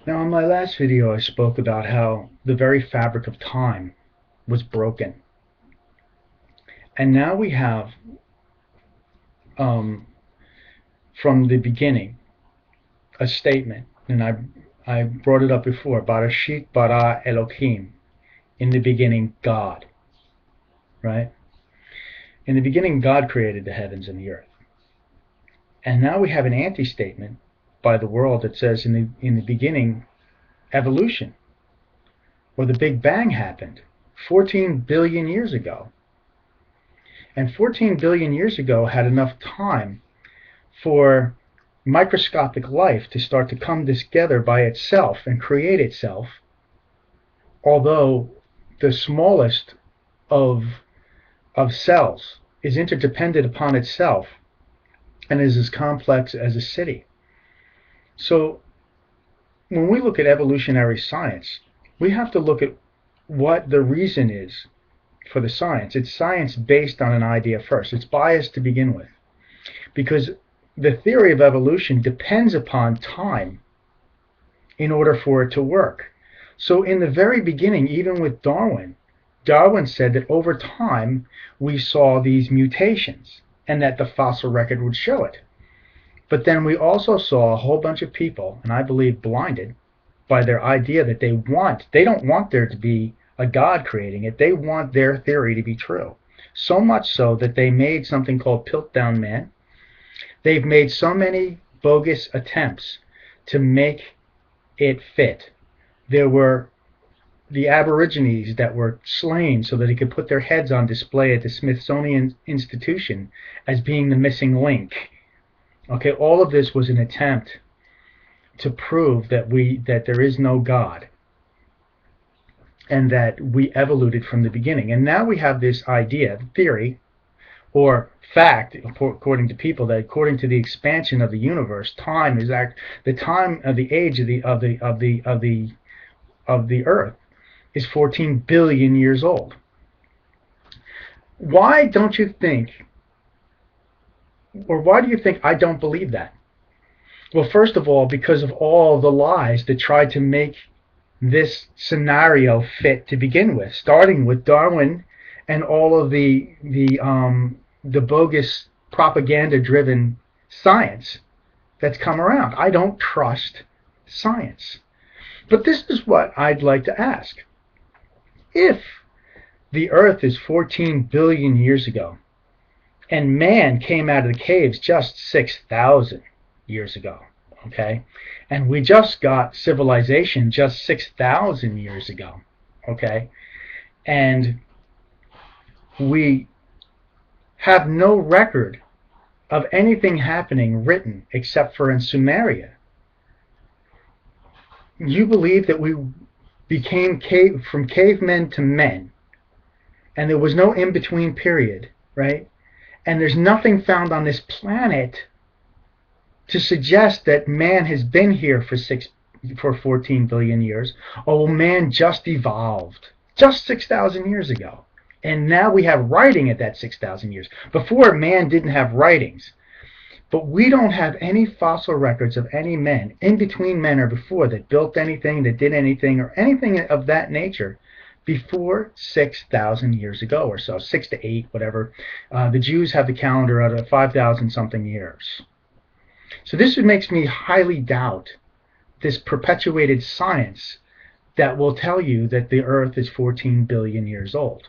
Now, in my last video, I spoke about how the very fabric of time was broken. And now we have, um, from the beginning, a statement, and I brought it up before, Barashit bara Elohim, in the beginning, God, right? In the beginning, God created the heavens and the earth. And now we have an anti-statement by the world that says in the beginning, evolution, or the Big Bang happened 14 billion years ago. And 14 billion years ago had enough time for microscopic life to start to come together by itself and create itself, although the smallest of cells is interdependent upon itself and is as complex as a city. So when we look at evolutionary science, we have to look at what the reason is for the science. It's science based on an idea first. It's biased to begin with, because the theory of evolution depends upon time in order for it to work. So in the very beginning, even with Darwin said that over time we saw these mutations and that the fossil record would show it. But then we also saw a whole bunch of people, and I believe blinded by their idea that they don't want there to be a God creating it. They want their theory to be true. So much so that they made something called Piltdown Man. They've made so many bogus attempts to make it fit. There were the Aborigines that were slain so that they could put their heads on display at the Smithsonian Institution as being the missing link. Okay, all of this was an attempt to prove that there is no God and that we evoluted from the beginning. And now we have this idea, theory, or fact, according to people, that according to the expansion of the universe, time is the time of the age of the Earth is 14 billion years old. Why don't you think, or why do you think I don't believe that? Well, first of all, because of all the lies that tried to make this scenario fit to begin with, starting with Darwin and all of the bogus propaganda-driven science that's come around. I don't trust science. But this is what I'd like to ask. If the Earth is 14 billion years ago, and man came out of the caves just 6,000 years ago, okay? And we just got civilization just 6,000 years ago, okay? And we have no record of anything happening written except for in Sumeria. You believe that we became from cavemen to men, and there was no in-between period, right? And there's nothing found on this planet to suggest that man has been here for 14 billion years. Oh, man just evolved just 6,000 years ago. And now we have writing at that 6,000 years. Before, man didn't have writings. But we don't have any fossil records of any men, in between men or before, that built anything, that did anything, or anything of that nature before 6,000 years ago or so, 6 to 8, whatever. The Jews have the calendar out of 5,000 something years. So this makes me highly doubt this perpetuated science that will tell you that the Earth is 14 billion years old.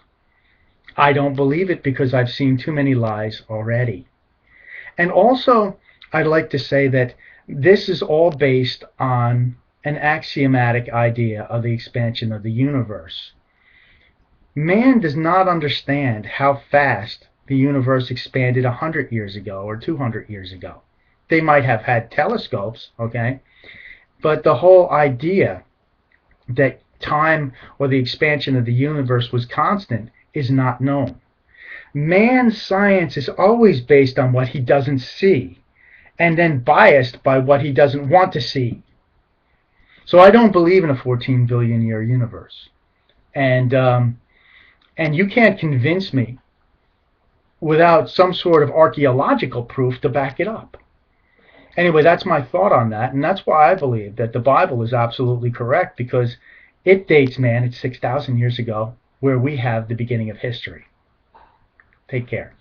I don't believe it because I've seen too many lies already. And also, I'd like to say that this is all based on an axiomatic idea of the expansion of the universe. Man does not understand how fast the universe expanded 100 years ago or 200 years ago. They might have had telescopes, okay? But the whole idea that time or the expansion of the universe was constant is not known. Man's science is always based on what he doesn't see, and then biased by what he doesn't want to see. So I don't believe in a 14 billion year universe. And you can't convince me without some sort of archaeological proof to back it up. Anyway, that's my thought on that, and that's why I believe that the Bible is absolutely correct, because it dates, man, it's 6,000 years ago, where we have the beginning of history. Take care.